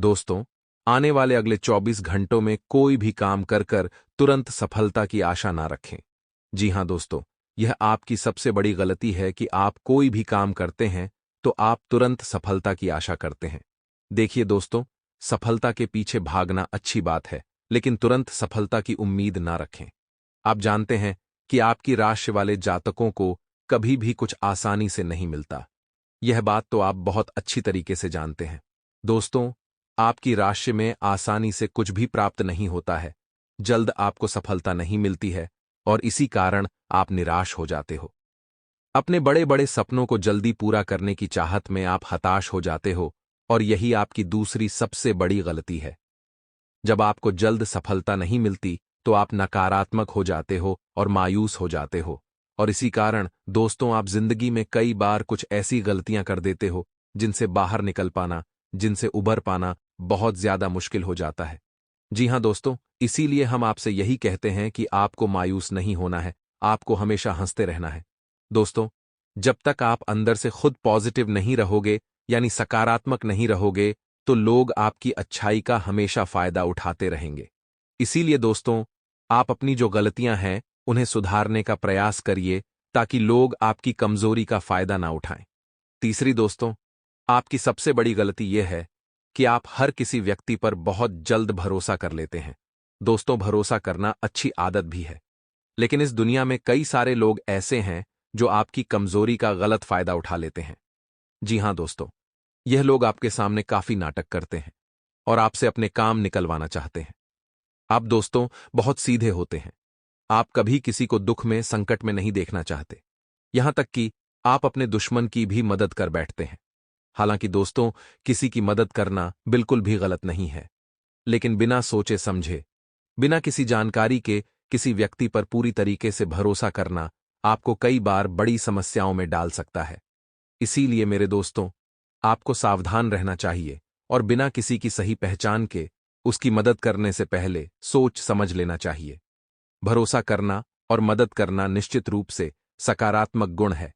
दोस्तों, आने वाले अगले 24 घंटों में कोई भी काम कर कर तुरंत सफलता की आशा ना रखें। जी हां दोस्तों, यह आपकी सबसे बड़ी गलती है कि आप कोई भी काम करते हैं तो आप तुरंत सफलता की आशा करते हैं। देखिए दोस्तों, सफलता के पीछे भागना अच्छी बात है, लेकिन तुरंत सफलता की उम्मीद ना रखें। आप जानते हैं कि आपकी राशि वाले जातकों को कभी भी कुछ आसानी से नहीं मिलता। यह बात तो आप बहुत अच्छी तरीके से जानते हैं। दोस्तों, आपकी राशि में आसानी से कुछ भी प्राप्त नहीं होता है। जल्द आपको सफलता नहीं मिलती है और इसी कारण आप निराश हो जाते हो। अपने बड़े बड़े सपनों को जल्दी पूरा करने की चाहत में आप हताश हो जाते हो और यही आपकी दूसरी सबसे बड़ी गलती है। जब आपको जल्द सफलता नहीं मिलती तो आप नकारात्मक हो जाते हो और मायूस हो जाते हो, और इसी कारण दोस्तों आप जिंदगी में कई बार कुछ ऐसी गलतियां कर देते हो जिनसे बाहर निकल पाना, जिनसे उबर पाना बहुत ज्यादा मुश्किल हो जाता है। जी हां दोस्तों, इसीलिए हम आपसे यही कहते हैं कि आपको मायूस नहीं होना है, आपको हमेशा हंसते रहना है। दोस्तों, जब तक आप अंदर से खुद पॉजिटिव नहीं रहोगे, यानी सकारात्मक नहीं रहोगे, तो लोग आपकी अच्छाई का हमेशा फायदा उठाते रहेंगे। इसीलिए दोस्तों, आप अपनी जो गलतियां हैं उन्हें सुधारने का प्रयास करिए ताकि लोग आपकी कमजोरी का फायदा ना उठाएं। तीसरी दोस्तों, आपकी सबसे बड़ी गलती यह है कि आप हर किसी व्यक्ति पर बहुत जल्द भरोसा कर लेते हैं। दोस्तों, भरोसा करना अच्छी आदत भी है, लेकिन इस दुनिया में कई सारे लोग ऐसे हैं जो आपकी कमजोरी का गलत फायदा उठा लेते हैं। जी हां दोस्तों, यह लोग आपके सामने काफी नाटक करते हैं और आपसे अपने काम निकलवाना चाहते हैं। आप दोस्तों बहुत सीधे होते हैं। आप कभी किसी को दुख में, संकट में नहीं देखना चाहते। यहां तक कि आप अपने दुश्मन की भी मदद कर बैठते हैं। हालांकि दोस्तों, किसी की मदद करना बिल्कुल भी गलत नहीं है, लेकिन बिना सोचे समझे, बिना किसी जानकारी के किसी व्यक्ति पर पूरी तरीके से भरोसा करना आपको कई बार बड़ी समस्याओं में डाल सकता है। इसीलिए मेरे दोस्तों, आपको सावधान रहना चाहिए और बिना किसी की सही पहचान के उसकी मदद करने से पहले सोच समझ लेना चाहिए। भरोसा करना और मदद करना निश्चित रूप से सकारात्मक गुण है,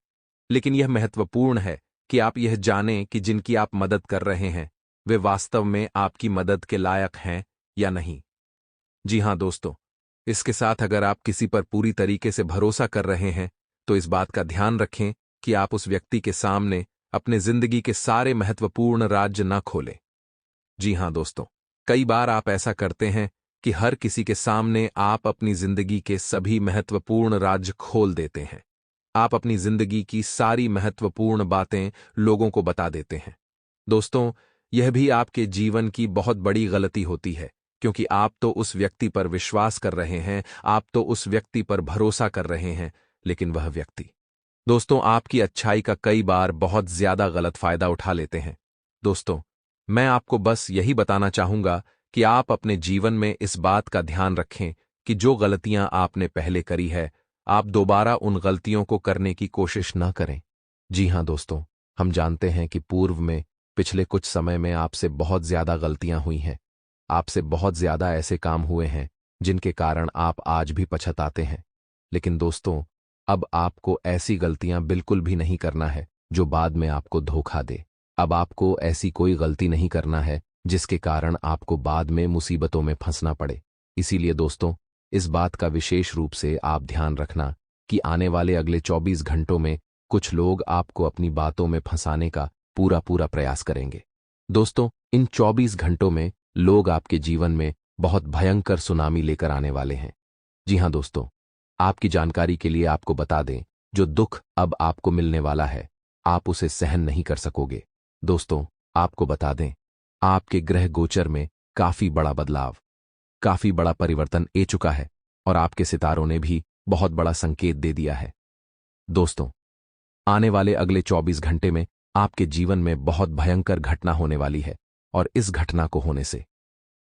लेकिन यह महत्वपूर्ण है कि आप यह जानें कि जिनकी आप मदद कर रहे हैं वे वास्तव में आपकी मदद के लायक हैं या नहीं। जी हां दोस्तों, इसके साथ अगर आप किसी पर पूरी तरीके से भरोसा कर रहे हैं तो इस बात का ध्यान रखें कि आप उस व्यक्ति के सामने अपने जिंदगी के सारे महत्वपूर्ण राज्य न खोलें। जी हां दोस्तों, कई बार आप ऐसा करते हैं कि हर किसी के सामने आप अपनी जिंदगी के सभी महत्वपूर्ण राज्य खोल देते हैं। आप अपनी जिंदगी की सारी महत्वपूर्ण बातें लोगों को बता देते हैं। दोस्तों, यह भी आपके जीवन की बहुत बड़ी गलती होती है, क्योंकि आप तो उस व्यक्ति पर विश्वास कर रहे हैं, आप तो उस व्यक्ति पर भरोसा कर रहे हैं, लेकिन वह व्यक्ति दोस्तों आपकी अच्छाई का कई बार बहुत ज्यादा गलत फायदा उठा लेते हैं। दोस्तों, मैं आपको बस यही बताना चाहूंगा कि आप अपने जीवन में इस बात का ध्यान रखें कि जो गलतियां आपने पहले करी है, आप दोबारा उन गलतियों को करने की कोशिश ना करें। जी हां दोस्तों, हम जानते हैं कि पूर्व में पिछले कुछ समय में आपसे बहुत ज्यादा गलतियां हुई हैं। आपसे बहुत ज्यादा ऐसे काम हुए हैं जिनके कारण आप आज भी पछताते हैं। लेकिन दोस्तों, अब आपको ऐसी गलतियां बिल्कुल भी नहीं करना है जो बाद में आपको धोखा दे। अब आपको ऐसी कोई गलती नहीं करना है जिसके कारण आपको बाद में मुसीबतों में फंसना पड़े। इसीलिए दोस्तों, इस बात का विशेष रूप से आप ध्यान रखना कि आने वाले अगले 24 घंटों में कुछ लोग आपको अपनी बातों में फंसाने का पूरा पूरा प्रयास करेंगे। दोस्तों, इन 24 घंटों में लोग आपके जीवन में बहुत भयंकर सुनामी लेकर आने वाले हैं। जी हां दोस्तों, आपकी जानकारी के लिए आपको बता दें, जो दुख अब आपको मिलने वाला है, आप उसे सहन नहीं कर सकोगे। दोस्तों, आपको बता दें, आपके ग्रह गोचर में काफी बड़ा बदलाव, काफी बड़ा परिवर्तन आ चुका है और आपके सितारों ने भी बहुत बड़ा संकेत दे दिया है। दोस्तों, आने वाले अगले 24 घंटे में आपके जीवन में बहुत भयंकर घटना होने वाली है और इस घटना को होने से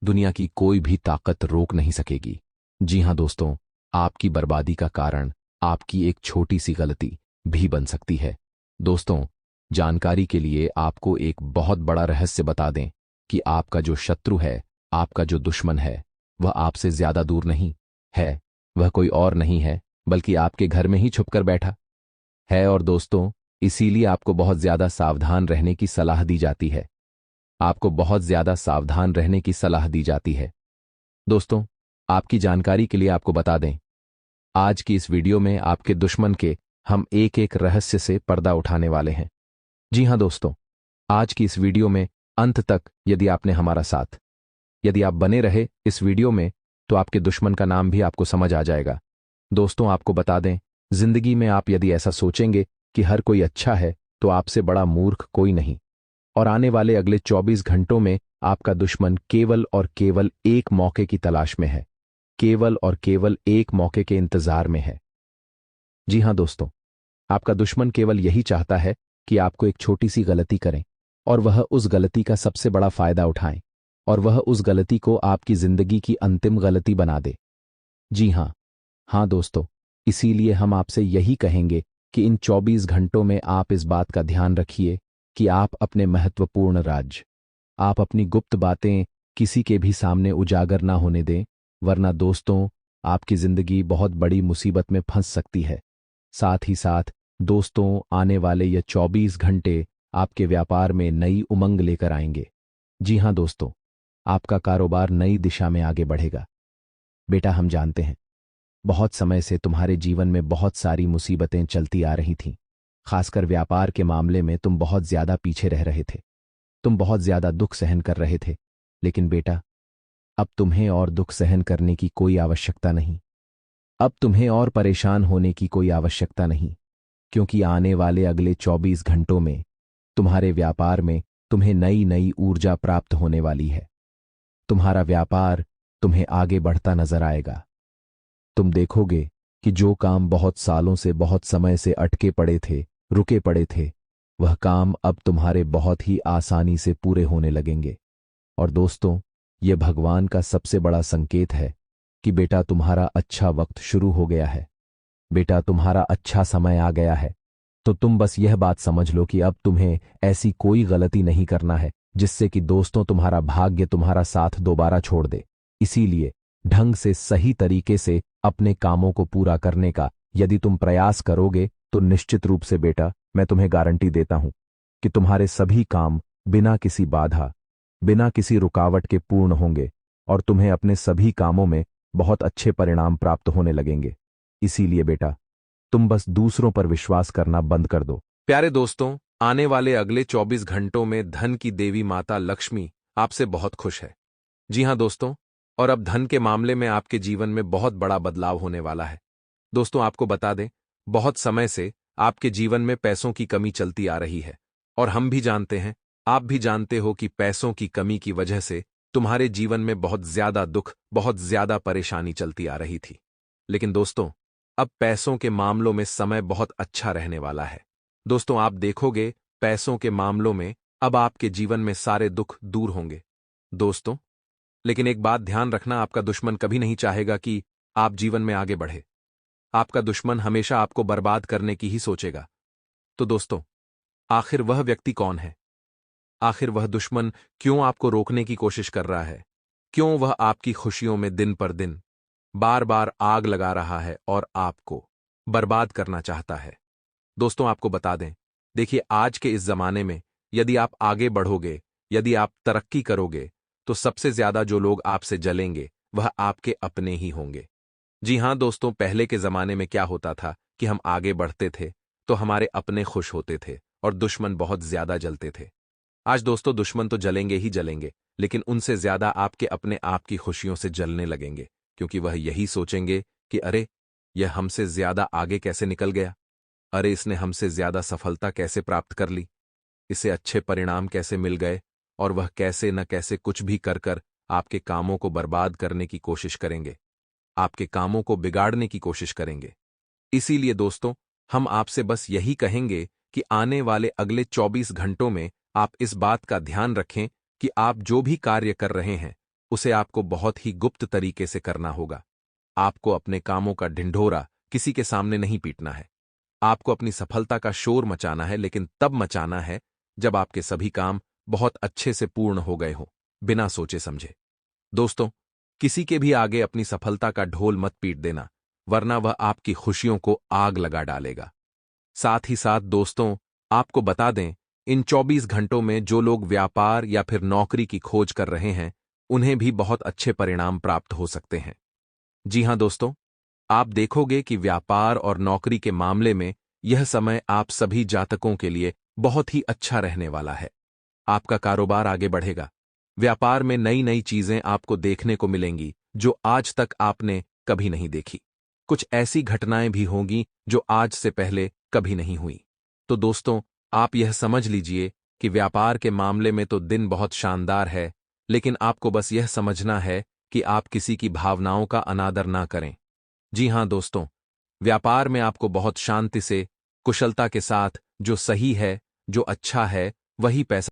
दुनिया की कोई भी ताकत रोक नहीं सकेगी। जी हां दोस्तों, आपकी बर्बादी का कारण आपकी एक छोटी सी गलती भी बन सकती है। दोस्तों, जानकारी के लिए आपको एक बहुत बड़ा रहस्य बता दें कि आपका जो शत्रु है, आपका जो दुश्मन है, वह आपसे ज्यादा दूर नहीं है। वह कोई और नहीं है बल्कि आपके घर में ही छुपकर बैठा है। और दोस्तों, इसीलिए आपको बहुत ज्यादा सावधान रहने की सलाह दी जाती है। आपको बहुत ज्यादा सावधान रहने की सलाह दी जाती है। दोस्तों, आपकी जानकारी के लिए आपको बता दें, आज की इस वीडियो में आपके दुश्मन के हम एक एक रहस्य से पर्दा उठाने वाले हैं। जी हां दोस्तों, आज की इस वीडियो में अंत तक यदि आप बने रहे इस वीडियो में, तो आपके दुश्मन का नाम भी आपको समझ आ जाएगा। दोस्तों, आपको बता दें, जिंदगी में आप यदि ऐसा सोचेंगे कि हर कोई अच्छा है, तो आपसे बड़ा मूर्ख कोई नहीं। और आने वाले अगले 24 घंटों में आपका दुश्मन केवल और केवल एक मौके की तलाश में है, केवल और केवल एक मौके के इंतजार में है। जी हां दोस्तों, आपका दुश्मन केवल यही चाहता है कि आपको एक छोटी सी गलती करें और वह उस गलती का सबसे बड़ा फायदा उठाएं, और वह उस गलती को आपकी जिंदगी की अंतिम गलती बना दे। जी हां दोस्तों, इसीलिए हम आपसे यही कहेंगे कि इन 24 घंटों में आप इस बात का ध्यान रखिए कि आप अपने महत्वपूर्ण राज, आप अपनी गुप्त बातें किसी के भी सामने उजागर ना होने दें, वरना दोस्तों, आपकी जिंदगी बहुत बड़ी मुसीबत में फंस सकती है। साथ ही साथ दोस्तों, आने वाले ये 24 घंटे आपके व्यापार में नई उमंग लेकर आएंगे। जी हां दोस्तों, आपका कारोबार नई दिशा में आगे बढ़ेगा। बेटा, हम जानते हैं, बहुत समय से तुम्हारे जीवन में बहुत सारी मुसीबतें चलती आ रही थीं। खासकर व्यापार के मामले में तुम बहुत ज्यादा पीछे रह रहे थे, तुम बहुत ज्यादा दुख सहन कर रहे थे। लेकिन बेटा, अब तुम्हें और दुख सहन करने की कोई आवश्यकता नहीं, अब तुम्हें और परेशान होने की कोई आवश्यकता नहीं, क्योंकि आने वाले अगले 24 घंटों में तुम्हारे व्यापार में तुम्हें नई नई ऊर्जा प्राप्त होने वाली है। तुम्हारा व्यापार तुम्हें आगे बढ़ता नजर आएगा। तुम देखोगे कि जो काम बहुत सालों से, बहुत समय से अटके पड़े थे, रुके पड़े थे, वह काम अब तुम्हारे बहुत ही आसानी से पूरे होने लगेंगे। और दोस्तों, यह भगवान का सबसे बड़ा संकेत है कि बेटा, तुम्हारा अच्छा वक्त शुरू हो गया है। बेटा, तुम्हारा अच्छा समय आ गया है। तो तुम बस यह बात समझ लो कि अब तुम्हें ऐसी कोई गलती नहीं करना है जिससे कि दोस्तों तुम्हारा भाग्य तुम्हारा साथ दोबारा छोड़ दे। इसीलिए ढंग से, सही तरीके से अपने कामों को पूरा करने का यदि तुम प्रयास करोगे, तो निश्चित रूप से बेटा, मैं तुम्हें गारंटी देता हूं कि तुम्हारे सभी काम बिना किसी बाधा, बिना किसी रुकावट के पूर्ण होंगे और तुम्हें अपने सभी कामों में बहुत अच्छे परिणाम प्राप्त होने लगेंगे। इसीलिए बेटा, तुम बस दूसरों पर विश्वास करना बंद कर दो। प्यारे दोस्तों, आने वाले अगले 24 घंटों में धन की देवी माता लक्ष्मी आपसे बहुत खुश है। जी हां दोस्तों, और अब धन के मामले में आपके जीवन में बहुत बड़ा बदलाव होने वाला है। दोस्तों, आपको बता दें, बहुत समय से आपके जीवन में पैसों की कमी चलती आ रही है, और हम भी जानते हैं, आप भी जानते हो कि पैसों की कमी की वजह से तुम्हारे जीवन में बहुत ज्यादा दुख, बहुत ज्यादा परेशानी चलती आ रही थी। लेकिन दोस्तों, अब पैसों के मामलों में समय बहुत अच्छा रहने वाला है। दोस्तों, आप देखोगे, पैसों के मामलों में अब आपके जीवन में सारे दुख दूर होंगे। दोस्तों, लेकिन एक बात ध्यान रखना, आपका दुश्मन कभी नहीं चाहेगा कि आप जीवन में आगे बढ़े। आपका दुश्मन हमेशा आपको बर्बाद करने की ही सोचेगा। तो दोस्तों, आखिर वह व्यक्ति कौन है? आखिर वह दुश्मन क्यों आपको रोकने की कोशिश कर रहा है? क्यों वह आपकी खुशियों में दिन पर दिन बार बार आग लगा रहा है और आपको बर्बाद करना चाहता है? दोस्तों, आपको बता दें, देखिए, आज के इस जमाने में यदि आप आगे बढ़ोगे, यदि आप तरक्की करोगे, तो सबसे ज्यादा जो लोग आपसे जलेंगे वह आपके अपने ही होंगे। जी हां दोस्तों, पहले के जमाने में क्या होता था कि हम आगे बढ़ते थे तो हमारे अपने खुश होते थे और दुश्मन बहुत ज्यादा जलते थे। आज दोस्तों, दुश्मन तो जलेंगे ही जलेंगे, लेकिन उनसे ज्यादा आपके अपने आप की खुशियों से जलने लगेंगे, क्योंकि वह यही सोचेंगे कि अरे, यह हमसे ज्यादा आगे कैसे निकल गया, अरे, इसने हमसे ज्यादा सफलता कैसे प्राप्त कर ली, इसे अच्छे परिणाम कैसे मिल गए, और वह कैसे न कैसे कुछ भी कर कर आपके कामों को बर्बाद करने की कोशिश करेंगे, आपके कामों को बिगाड़ने की कोशिश करेंगे। इसीलिए दोस्तों, हम आपसे बस यही कहेंगे कि आने वाले अगले 24 घंटों में आप इस बात का ध्यान रखें कि आप जो भी कार्य कर रहे हैं, उसे आपको बहुत ही गुप्त तरीके से करना होगा। आपको अपने कामों का ढिंढोरा किसी के सामने नहीं पीटना है। आपको अपनी सफलता का शोर मचाना है, लेकिन तब मचाना है जब आपके सभी काम बहुत अच्छे से पूर्ण हो गए हों, बिना सोचे समझे। दोस्तों, किसी के भी आगे अपनी सफलता का ढोल मत पीट देना, वरना वह आपकी खुशियों को आग लगा डालेगा। साथ ही साथ दोस्तों, आपको बता दें इन 24 घंटों में जो लोग व्यापार या फिर नौकरी की खोज कर रहे हैं, उन्हें भी बहुत अच्छे परिणाम प्राप्त हो सकते हैं। जी हां दोस्तों, आप देखोगे कि व्यापार और नौकरी के मामले में यह समय आप सभी जातकों के लिए बहुत ही अच्छा रहने वाला है। आपका कारोबार आगे बढ़ेगा। व्यापार में नई नई चीजें आपको देखने को मिलेंगी जो आज तक आपने कभी नहीं देखी। कुछ ऐसी घटनाएं भी होंगी जो आज से पहले कभी नहीं हुई। तो दोस्तों, आप यह समझ लीजिए कि व्यापार के मामले में तो दिन बहुत शानदार है, लेकिन आपको बस यह समझना है कि आप किसी की भावनाओं का अनादर ना करें। जी हां दोस्तों, व्यापार में आपको बहुत शांति से, कुशलता के साथ जो सही है, जो अच्छा है, वही पैसा